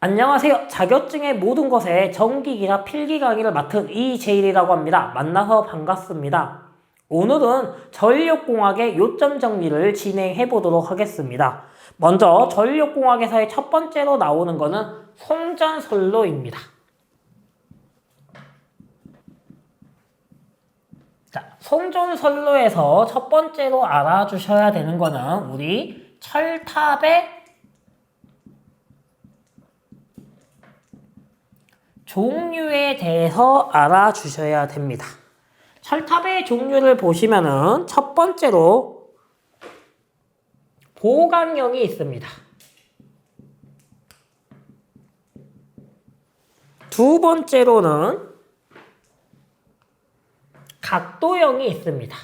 안녕하세요. 자격증의 모든 것에 정기기나 필기 강의를 맡은 이재일이라고 합니다. 만나서 반갑습니다. 오늘은 전력공학의 요점 정리를 진행해 보도록 하겠습니다. 먼저 전력공학에서의 첫 번째로 나오는 것은 송전선로입니다. 자, 송전선로에서 첫 번째로 알아주셔야 되는 것은 우리 철탑의 종류에 대해서 알아주셔야 됩니다. 철탑의 종류를 보시면은 첫 번째로 보강형이 있습니다. 두 번째로는 각도형이 있습니다.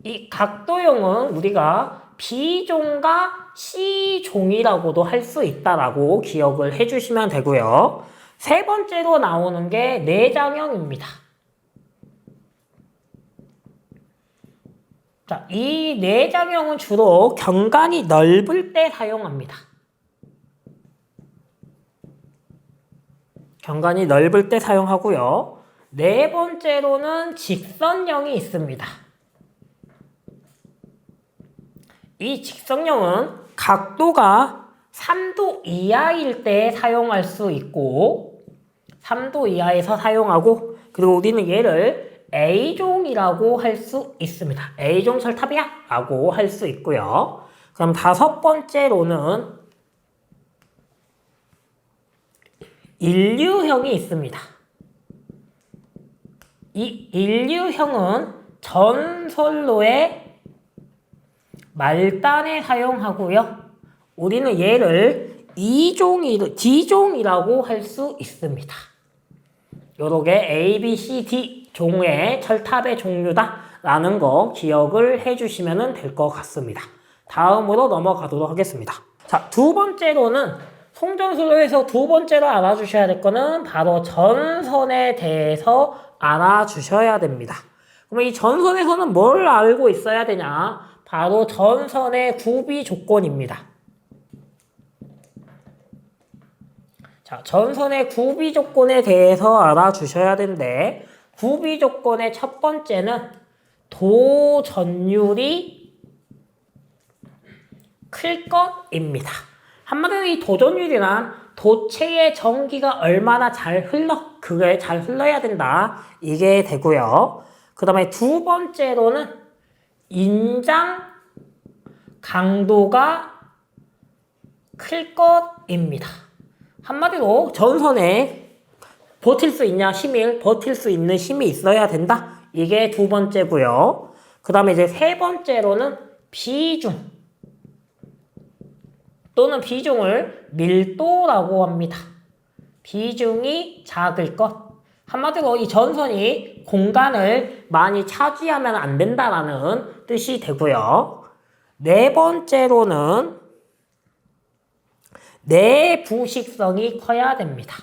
이 각도형은 우리가 B종과 C종이라고도 할 수 있다라고 기억을 해주시면 되고요. 세 번째로 나오는 게 내장형입니다. 자, 이 내장형은 주로 경관이 넓을 때 사용합니다. 경관이 넓을 때 사용하고요. 네 번째로는 직선형이 있습니다. 이 직선형은 각도가 3도 이하일 때 사용할 수 있고 3도 이하에서 사용하고, 그리고 우리는 얘를 A종이라고 할 수 있습니다. A종 철탑이야 라고 할 수 있고요. 그럼 다섯 번째로는 인류형이 있습니다. 이 인류형은 전선로의 말단에 사용하고요. 우리는 얘를 D종이라고 할 수 있습니다. 요렇게 A, B, C, D 종의 철탑의 종류다 라는 거 기억을 해주시면 될 것 같습니다. 다음으로 넘어가도록 하겠습니다. 자, 두 번째로는 송전선로에서 두 번째로 알아주셔야 될 거는 바로 전선에 대해서 알아주셔야 됩니다. 그럼 이 전선에서는 뭘 알고 있어야 되냐? 바로 전선의 구비 조건입니다. 자, 전선의 구비 조건에 대해서 알아주셔야 되는데, 구비 조건의 첫 번째는 도전율이 클 것입니다. 한마디로 이 도전율이란 도체의 전기가 얼마나 그게 잘 흘러야 된다. 이게 되고요. 그 다음에 두 번째로는 인장 강도가 클 것입니다. 한마디로 전선에 버틸 수 있는 힘이 있어야 된다. 이게 두 번째고요. 그 다음에 이제 세 번째로는 비중 또는 비중을 밀도라고 합니다. 비중이 작을 것. 한마디로 이 전선이 공간을 많이 차지하면 안 된다라는 뜻이 되고요. 네 번째로는 내부식성이 커야 됩니다.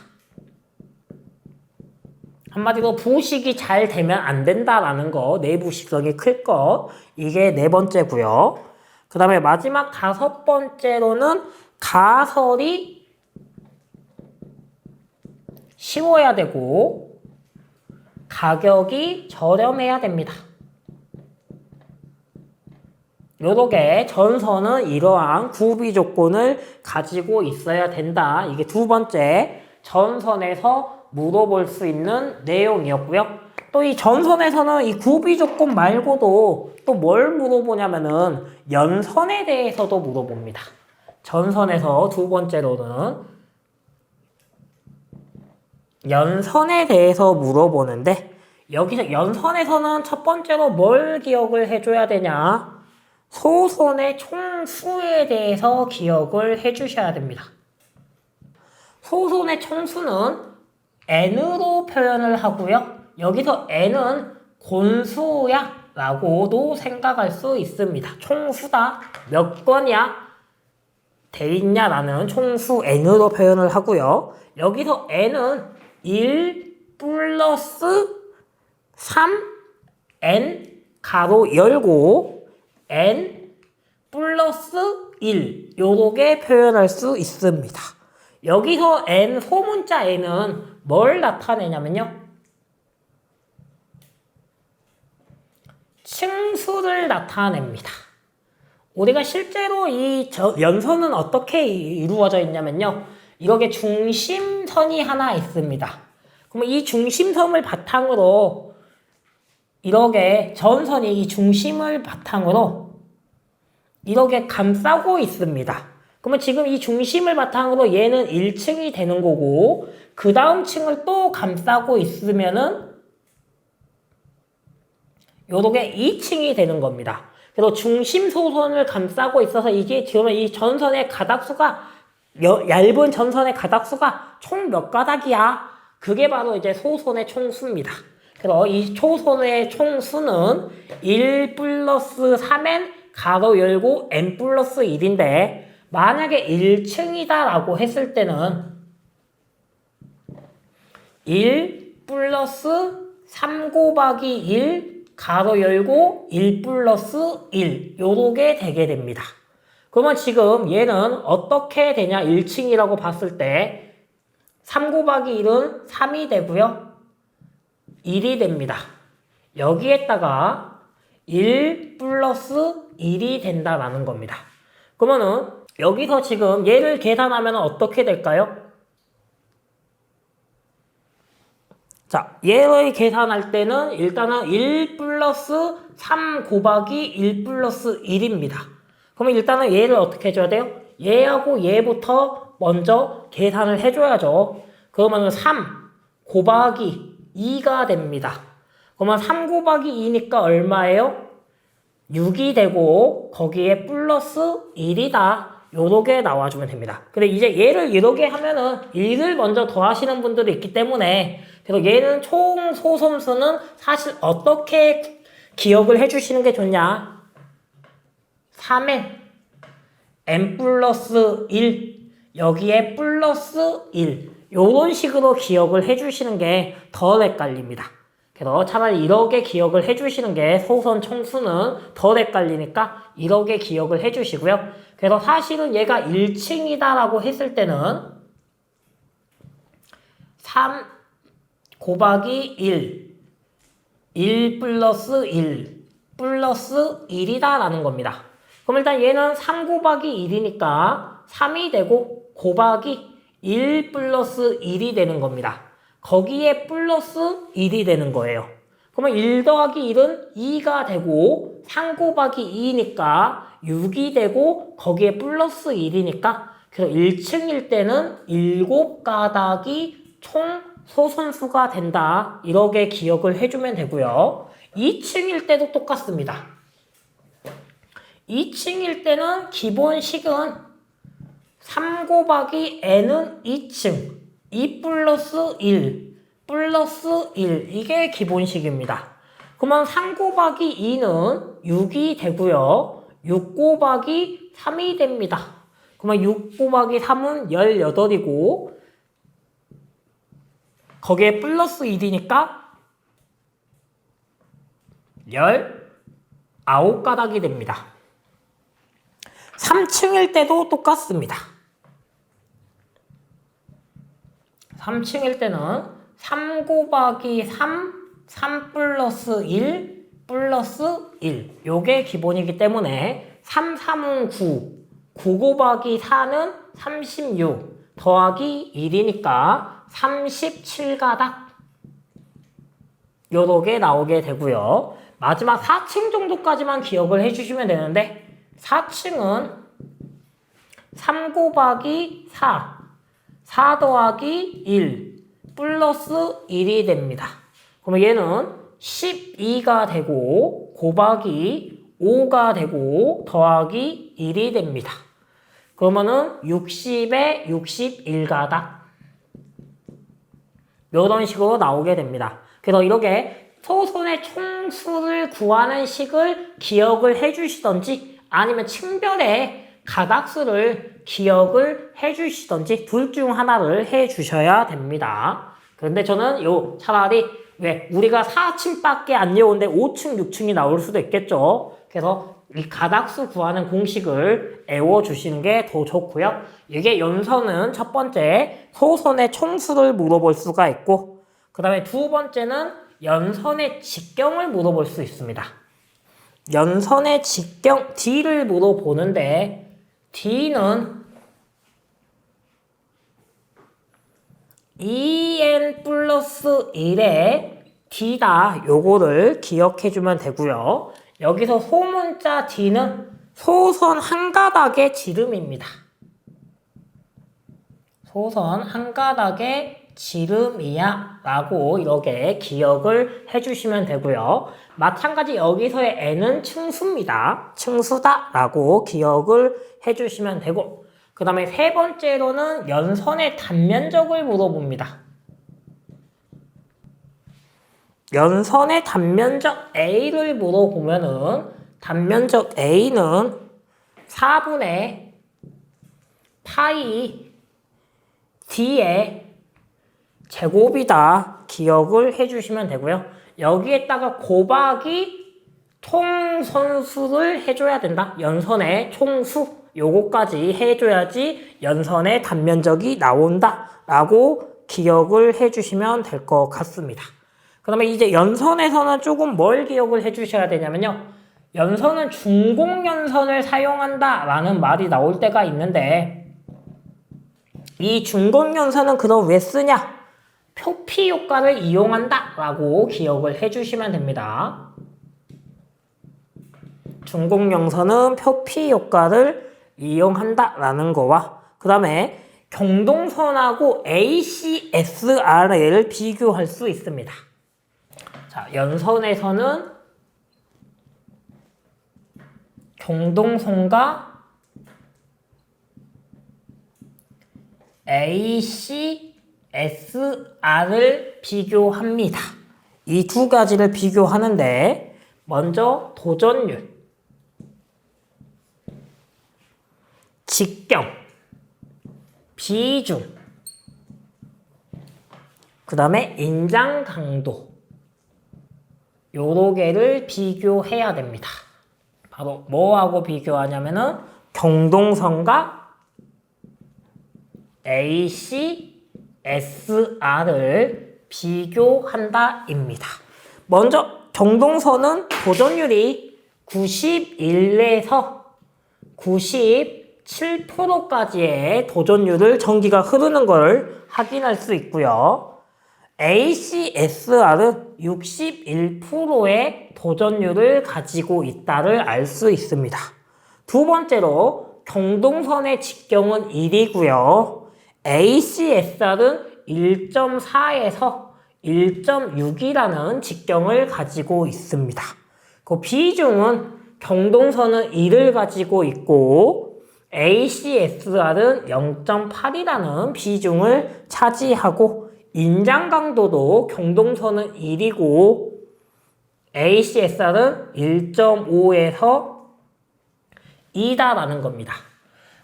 한마디로 부식이 잘 되면 안 된다라는 거, 내부식성이 클 것. 이게 네 번째고요. 그 다음에 마지막 다섯 번째로는 가설이 쉬워야 되고 가격이 저렴해야 됩니다. 요렇게 전선은 이러한 구비 조건을 가지고 있어야 된다. 이게 두 번째 전선에서 물어볼 수 있는 내용이었고요. 또 이 전선에서는 이 구비 조건 말고도 또 뭘 물어보냐면은 연선에 대해서도 물어봅니다. 전선에서 두 번째로는 연선에 대해서 물어보는데, 여기서 연선에서는 첫 번째로 뭘 기억을 해줘야 되냐? 소선의 총수에 대해서 기억을 해주셔야 됩니다. 소선의 총수는 N으로 표현을 하고요. 여기서 N은 곤수야 라고도 생각할 수 있습니다. 총수다. 몇 건이야? 돼 있냐라는 총수 N으로 표현을 하고요. 여기서 N은 1 플러스 3 N 가로 열고 N 플러스 1 요렇게 표현할 수 있습니다. 여기서 n 소문자 n은 뭘 나타내냐면요. 층수를 나타냅니다. 우리가 실제로 이 연선은 어떻게 이루어져 있냐면요. 이렇게 중심선이 하나 있습니다. 그럼 이 중심선을 바탕으로 이렇게 전선이 이 중심을 바탕으로 이렇게 감싸고 있습니다. 그러면 지금 이 중심을 바탕으로 얘는 1층이 되는 거고 그 다음 층을 또 감싸고 있으면은 요렇게 2층이 되는 겁니다. 그래서 중심 소선을 감싸고 있어서 이게 지금 이 전선의 가닥수가 얇은 전선의 가닥수가 총 몇 가닥이야? 그게 바로 이제 소선의 총수입니다. 그래서 이 초선의 총수는 1 플러스 3n 가로 열고 n 플러스 1인데 만약에 1층이다 라고 했을 때는 1 플러스 3 곱하기 1 가로 열고 1 플러스 1 요렇게 되게 됩니다. 그러면 지금 얘는 어떻게 되냐 1층이라고 봤을 때 3 곱하기 1은 3이 되고요. 1이 됩니다. 여기에다가 1 플러스 1이 된다라는 겁니다. 그러면은 여기서 지금 얘를 계산하면 어떻게 될까요? 자, 얘를 계산할 때는 일단은 1 플러스 3 곱하기 1 플러스 1입니다. 그러면 일단은 얘를 어떻게 해줘야 돼요? 얘하고 얘부터 먼저 계산을 해줘야죠. 그러면 3 곱하기 2가 됩니다. 그러면 3 곱하기 2니까 얼마예요? 6이 되고 거기에 플러스 1이다. 요렇게 나와주면 됩니다. 근데 이제 얘를 이렇게 하면은 1을 먼저 더하시는 분들이 있기 때문에 그래서 얘는 총 소솜수는 사실 어떻게 기억을 해주시는 게 좋냐? 3n n 플러스 1 여기에 플러스 1 요런 식으로 기억을 해주시는 게 덜 헷갈립니다. 그래서 차라리 이렇게 기억을 해주시는 게 소선 총수는 덜 헷갈리니까 이렇게 기억을 해주시고요. 그래서 사실은 얘가 1층이다 라고 했을 때는 3 곱하기 1 플러스 1 플러스 1이다 라는 겁니다. 그럼 일단 얘는 3 곱하기 1이니까 3이 되고 곱하기 1 플러스 1이 되는 겁니다. 거기에 플러스 1이 되는 거예요. 그러면 1 더하기 1은 2가 되고 3 곱하기 2니까 6이 되고 거기에 플러스 1이니까 그래서 1층일 때는 7가닥이 총 소선수가 된다. 이렇게 기억을 해주면 되고요. 2층일 때도 똑같습니다. 2층일 때는 기본식은 3 곱하기 n은 2층 2 플러스 1 플러스 1 이게 기본식입니다. 그러면 3 곱하기 2는 6이 되고요. 6 곱하기 3이 됩니다. 그러면 6 곱하기 3은 18이고 거기에 플러스 1이니까 19가닥이 됩니다. 3층일 때도 똑같습니다. 3층일 때는 3 곱하기 3 플러스 1 플러스 1 요게 기본이기 때문에 3, 3은 9 곱하기 4는 36 더하기 1이니까 37가닥 요렇게 나오게 되고요. 마지막 4층 정도까지만 기억을 해주시면 되는데 4층은 3 곱하기 4 더하기 1 플러스 1이 됩니다. 그러면 얘는 12가 되고 곱하기 5가 되고 더하기 1이 됩니다. 그러면은 60에 61가닥 이런 식으로 나오게 됩니다. 그래서 이렇게 소선의 총수를 구하는 식을 기억을 해주시던지 아니면 층별의 가닥수를 기억을 해주시던지 둘 중 하나를 해주셔야 됩니다. 그런데 저는 차라리 왜 우리가 4층밖에 안 외우는데 5층, 6층이 나올 수도 있겠죠. 그래서 이 가닥수 구하는 공식을 외워주시는 게 더 좋고요. 이게 연선은 첫 번째 소선의 총수를 물어볼 수가 있고, 그 다음에 두 번째는 연선의 직경을 물어볼 수 있습니다. 연선의 직경 D를 물어보는데 D는 2n 플러스 1의 D다. 요거를 기억해주면 되고요. 여기서 소문자 D는 소선 한 가닥의 지름입니다. 소선 한 가닥의 지름이야 라고 이렇게 기억을 해주시면 되고요. 마찬가지 여기서의 n은 층수입니다. 층수다 라고 기억을 해주시면 되고, 그 다음에 세 번째로는 연선의 단면적을 물어봅니다. 연선의 단면적 A를 물어보면은 단면적 A는 4분의 파이 D의 제곱이다. 기억을 해주시면 되고요. 여기에다가 곱하기 총선수를 해줘야 된다. 연선의 총수 요거까지 해줘야지 연선의 단면적이 나온다 라고 기억을 해주시면 될 것 같습니다. 그 다음에 이제 연선에서는 조금 뭘 기억을 해주셔야 되냐면요, 연선은 중공연선을 사용한다 라는 말이 나올 때가 있는데, 이 중공연선은 그럼 왜 쓰냐? 표피 효과를 이용한다 라고 기억을 해주시면 됩니다. 중공연선은 표피 효과를 이용한다 라는 거와, 그 다음에 경동선하고 ACSR을 비교할 수 있습니다. 자, 연선에서는 경동선과 ACSR을 비교합니다. 이 두 가지를 비교하는데, 먼저 도전율, 직경, 비중, 그 다음에 인장 강도, 요러 개를 비교해야 됩니다. 바로 뭐하고 비교하냐면은 경동선과 ACSR을 비교한다입니다. 먼저 경동선은 도전율이 91에서 97%까지의 도전율을 전기가 흐르는 걸 확인할 수 있고요. ACSR은 61%의 도전율을 가지고 있다를 알 수 있습니다. 두 번째로 경동선의 직경은 1이고요. ACSR은 1.4에서 1.6이라는 직경을 가지고 있습니다. 그 비중은 경동선은 1을 가지고 있고 ACSR은 0.8이라는 비중을 차지하고, 인장 강도도 경동선은 1이고 ACSR은 1.5에서 2다라는 겁니다.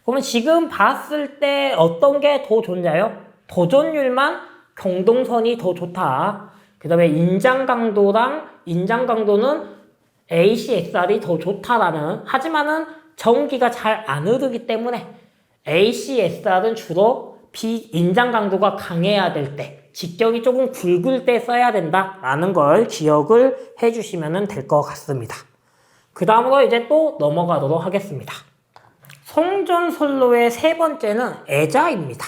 그러면 지금 봤을 때 어떤 게 더 좋냐요? 도전율만 경동선이 더 좋다. 그 다음에 인장 강도는 ACSR이 더 좋다라는, 하지만은 전기가 잘 안 흐르기 때문에 ACSR은 주로 인장 강도가 강해야 될 때, 직경이 조금 굵을 때 써야 된다라는 걸 기억을 해주시면 될 것 같습니다. 그 다음으로 이제 또 넘어가도록 하겠습니다. 송전선로의 세 번째는 애자입니다.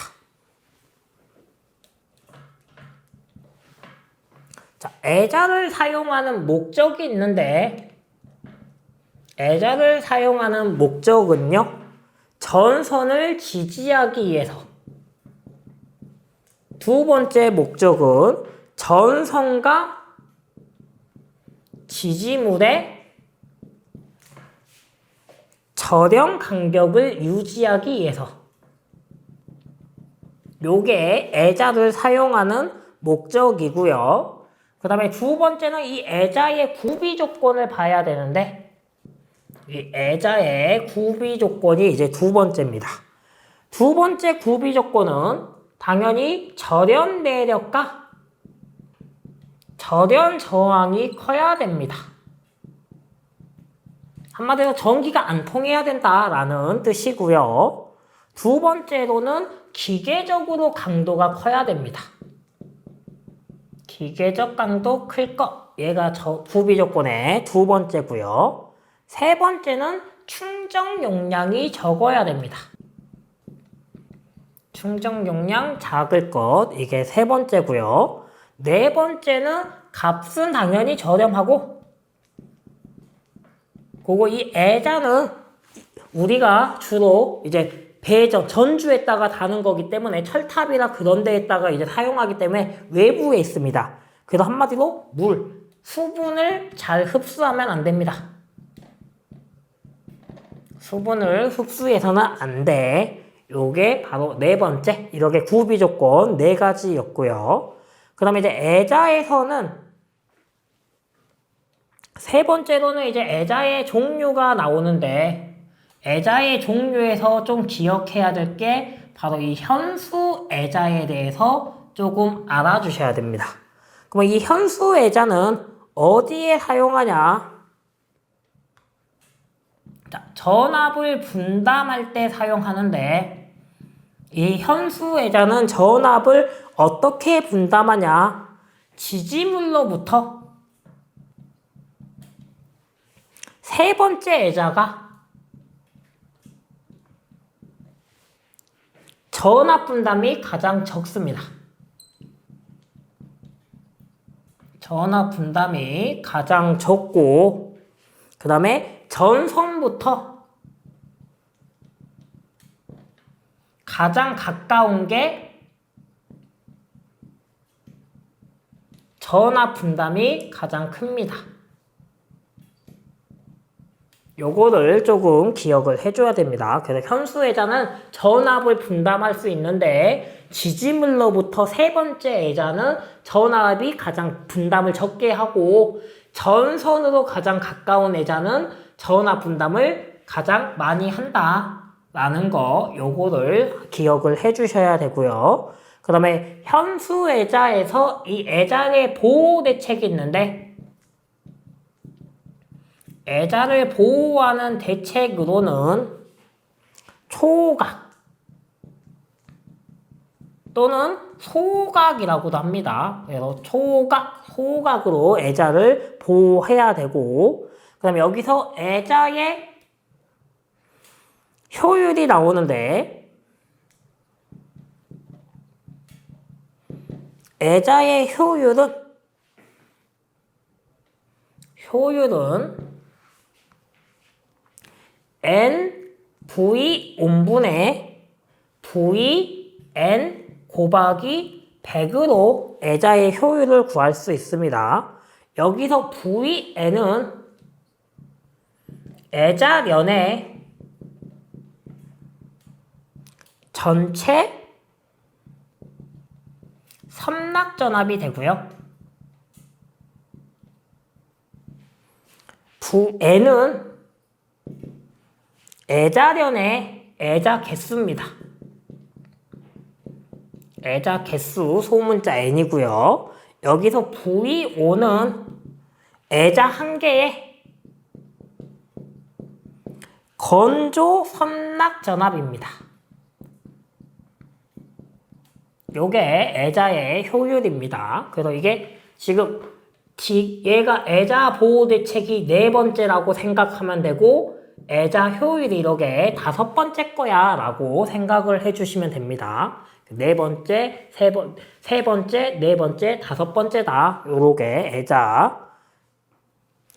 자, 애자를 사용하는 목적이 있는데, 애자를 사용하는 목적은요, 전선을 지지하기 위해서. 두 번째 목적은 전선과 지지물의 절연 간격을 유지하기 위해서. 요게 애자를 사용하는 목적이고요. 그 다음에 두 번째는 이 애자의 구비 조건을 봐야 되는데, 이 애자의 구비 조건이 이제 두 번째입니다. 두 번째 구비 조건은 당연히 절연 내력과 절연 저항이 커야 됩니다. 한마디로 전기가 안 통해야 된다라는 뜻이고요. 두 번째로는 기계적으로 강도가 커야 됩니다. 기계적 강도 클 것. 얘가 구비 조건의 두 번째고요. 세 번째는 충전 용량이 적어야 됩니다. 충전 용량 작을 것. 이게 세 번째고요. 네 번째는 값은 당연히 저렴하고, 그리고 이 애자는 우리가 주로 이제 배전, 전주에다가 다는 거기 때문에 철탑이나 그런 데에다가 이제 사용하기 때문에 외부에 있습니다. 그래서 한마디로 물, 수분을 잘 흡수하면 안 됩니다. 수분을 흡수해서는 안 돼. 요게 바로 네 번째, 이렇게 구비 조건 네 가지였고요. 그 다음에 이제 애자에서는 세 번째로는 이제 애자의 종류가 나오는데, 애자의 종류에서 좀 기억해야 될 게 바로 이 현수 애자에 대해서 조금 알아주셔야 됩니다. 그럼 이 현수 애자는 어디에 사용하냐? 자, 전압을 분담할 때 사용하는데, 이 현수 애자는 전압을 어떻게 분담하냐? 지지물로부터 세 번째 애자가 전압 분담이 가장 적습니다. 전압 분담이 가장 적고, 그 다음에 전선부터 가장 가까운 게 전압 분담이 가장 큽니다. 요거를 조금 기억을 해줘야 됩니다. 그래서 현수애자는 전압을 분담할 수 있는데, 지지물로부터 세 번째 애자는 전압이 가장 분담을 적게 하고, 전선으로 가장 가까운 애자는 전압 분담을 가장 많이 한다라는 거, 요거를 기억을 해주셔야 되고요. 그 다음에 현수애자에서 이 애자의 보호 대책이 있는데, 애자를 보호하는 대책으로는 초각 또는 소각이라고도 합니다. 그래서 초각, 소각으로 애자를 보호해야 되고, 그 다음에 여기서 애자의 효율이 나오는데, 애자의 효율은 NV 온분의 VN 곱하기 100으로 애자의 효율을 구할 수 있습니다. 여기서 VN은 애자련의 전체 선락전압이 되고요. N은 애자련의 애자 개수입니다. 애자 개수 소문자 n이고요. 여기서 V5는 애자 한 개의 건조 선락 전압입니다. 요게 애자의 효율입니다. 그래서 이게 지금 얘가 애자 보호 대책이 네 번째라고 생각하면 되고, 애자 효율이 이렇게 다섯 번째 거야 라고 생각을 해주시면 됩니다. 네 번째, 세 번째, 네 번째, 다섯 번째다. 요렇게 애자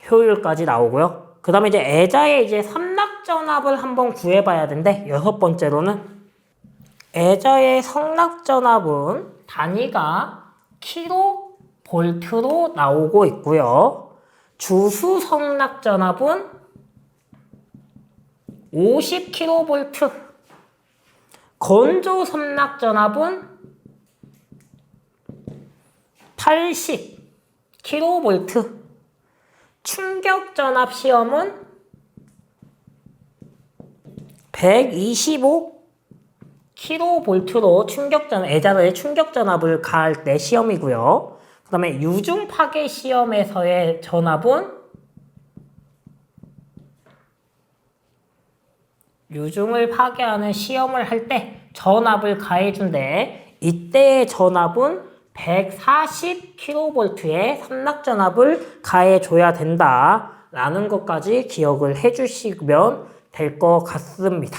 효율까지 나오고요. 그 다음에 이제 애자의 이제 선락전압을 한번 구해봐야 되는데, 여섯 번째로는 애자의 선락전압은 단위가 킬로볼트로 나오고 있고요. 주수 선락전압은 50kV, 건조 선락전압은 80kV, 충격전압 시험은 125kV로 애자의 충격전압을 가할 때 시험이고요. 그 다음에 유중파괴 시험에서의 전압은 유중을 파괴하는 시험을 할 때 전압을 가해준대. 이때의 전압은 140kV의 삼락전압을 가해줘야 된다라는 것까지 기억을 해주시면 될 것 같습니다.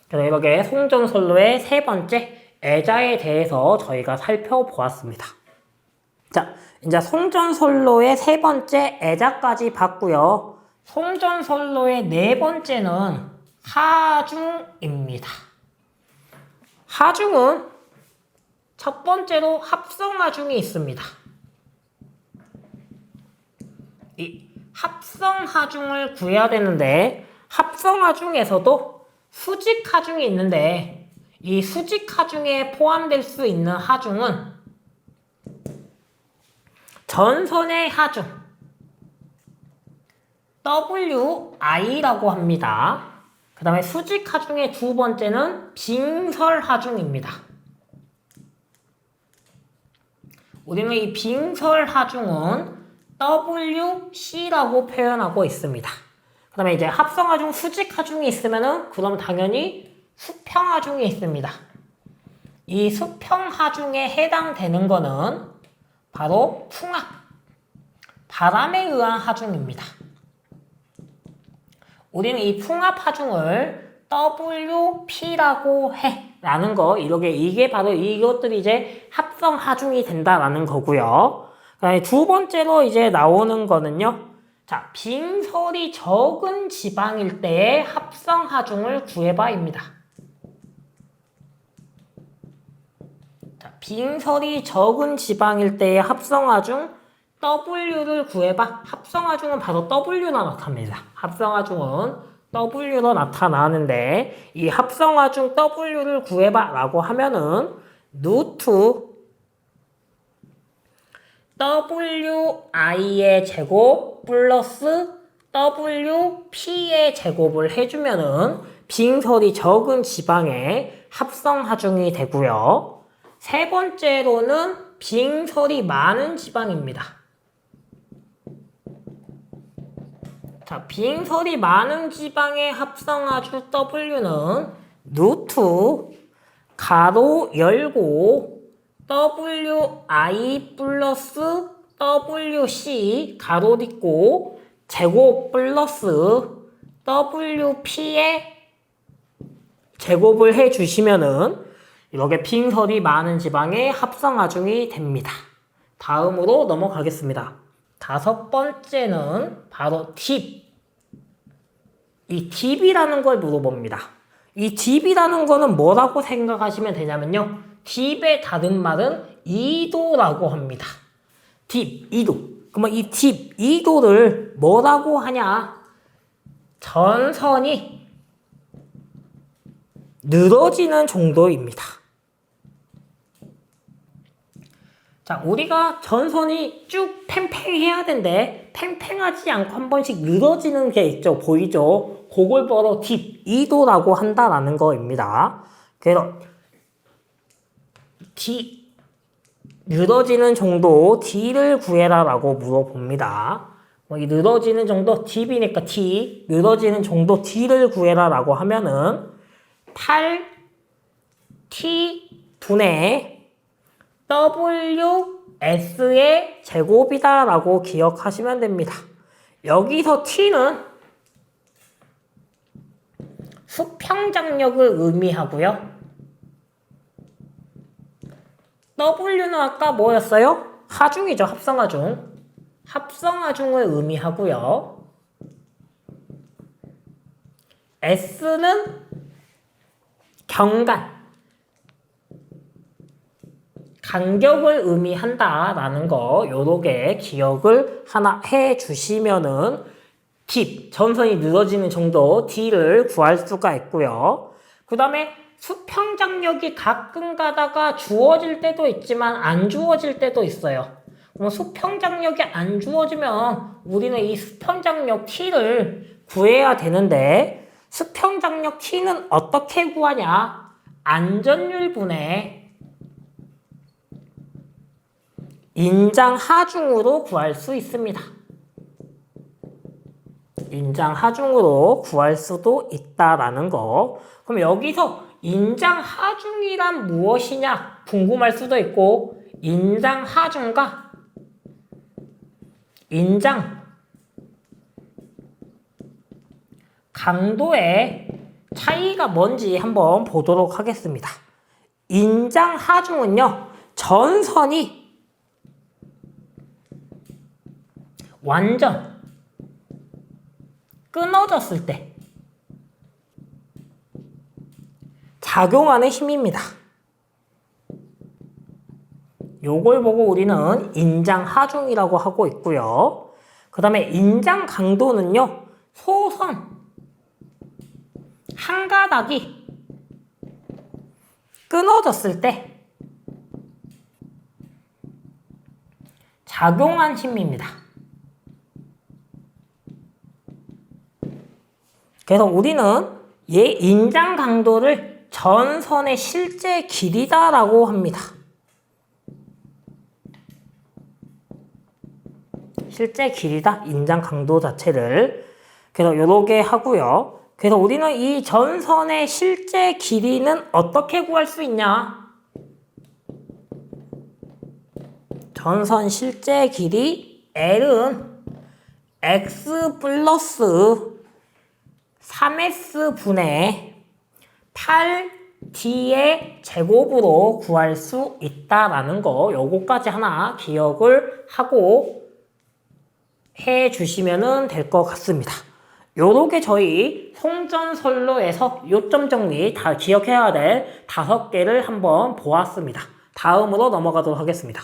그래서 이렇게 송전선로의 세 번째 애자에 대해서 저희가 살펴보았습니다. 자, 이제 송전선로의 세 번째 애자까지 봤고요. 송전선로의 네 번째는 하중입니다. 하중은 첫 번째로 합성하중이 있습니다. 이 합성하중을 구해야 되는데 합성하중에서도 수직하중이 있는데 이 수직하중에 포함될 수 있는 하중은 전선의 하중 WI라고 합니다. 그 다음에 수직하중의 두 번째는 빙설하중입니다. 우리는 이 빙설하중은 WC라고 표현하고 있습니다. 그 다음에 이제 합성하중, 수직하중이 있으면은 그럼 당연히 수평하중이 있습니다. 이 수평하중에 해당되는 거는 바로 풍압, 바람에 의한 하중입니다. 우리는 이 풍압하중을 WP라고 해 라는 거, 이게 바로 이것들이 이제 합성하중이 된다라는 거고요. 그다음에 두 번째로 이제 나오는 거는요. 자, 빙설이 적은 지방일 때의 합성하중을 구해봐입니다. 자, 빙설이 적은 지방일 때의 합성하중 W를 구해봐. 합성하중은 바로 W로 나타납니다. 합성하중은 W로 나타나는데 이 합성하중 W를 구해봐 라고 하면은 루트 WI의 제곱 플러스 WP의 제곱을 해주면은 빙설이 적은 지방의 합성하중이 되고요. 세 번째로는 빙설이 많은 지방입니다. 자, 빙설이 많은 지방의 합성하중 W는 루트 가로 열고 WI 플러스 WC 가로 닫고 제곱 플러스 WP의 제곱을 해주시면은 이렇게 빙설이 많은 지방의 합성하중이 됩니다. 다음으로 넘어가겠습니다. 다섯 번째는 바로 딥. 이 딥이라는 걸 물어봅니다. 이 딥이라는 거는 뭐라고 생각하시면 되냐면요. 딥의 다른 말은 이도라고 합니다. 딥, 이도. 그러면 이 딥, 이도를 뭐라고 하냐? 전선이 늘어지는 정도입니다. 자, 우리가 전선이 쭉 팽팽해야 되는데 팽팽하지 않고 한 번씩 늘어지는 게 있죠. 보이죠? 그걸 바로 딥, 이도라고 한다라는 거입니다. 그래서 D, 늘어지는 정도 D를 구해라 라고 물어봅니다. 이 늘어지는 정도 딥이니까 D, 늘어지는 정도 D를 구해라 라고 하면은 8T 분의 WS의 제곱이다 라고 기억하시면 됩니다. 여기서 T는 수평장력을 의미하고요. W는 아까 뭐였어요? 하중이죠. 합성하중. 합성하중을 의미하고요. S는 경간, 간격을 의미한다라는 거 요렇게 기억을 하나 해주시면은 딥, 전선이 늘어지는 정도 D를 구할 수가 있고요. 그 다음에 수평장력이 가끔 가다가 주어질 때도 있지만 안 주어질 때도 있어요. 그럼 수평장력이 안 주어지면 우리는 이 수평장력 T를 구해야 되는데 수평장력 T는 어떻게 구하냐? 안전율분의 인장하중으로 구할 수 있습니다. 인장하중으로 구할 수도 있다라는 거. 그럼 여기서 인장하중이란 무엇이냐 궁금할 수도 있고, 인장하중과 인장 강도의 차이가 뭔지 한번 보도록 하겠습니다. 인장하중은요, 전선이 완전 끊어졌을 때 작용하는 힘입니다. 요걸 보고 우리는 인장하중이라고 하고 있고요. 그 다음에 인장강도는요, 소선 한 가닥이 끊어졌을 때 작용한 힘입니다. 그래서 우리는 얘 인장 강도를 전선의 실제 길이다라고 합니다. 실제 길이다, 인장 강도 자체를. 그래서 요렇게 하고요. 그래서 우리는 이 전선의 실제 길이는 어떻게 구할 수 있냐? 전선 실제 길이 L은 X 플러스 3S 분의 8D의 제곱으로 구할 수 있다라는 거, 요거까지 하나 기억을 하고 해 주시면 될 것 같습니다. 요렇게 저희 송전선로에서 요점 정리 다 기억해야 될 5개를 한번 보았습니다. 다음으로 넘어가도록 하겠습니다.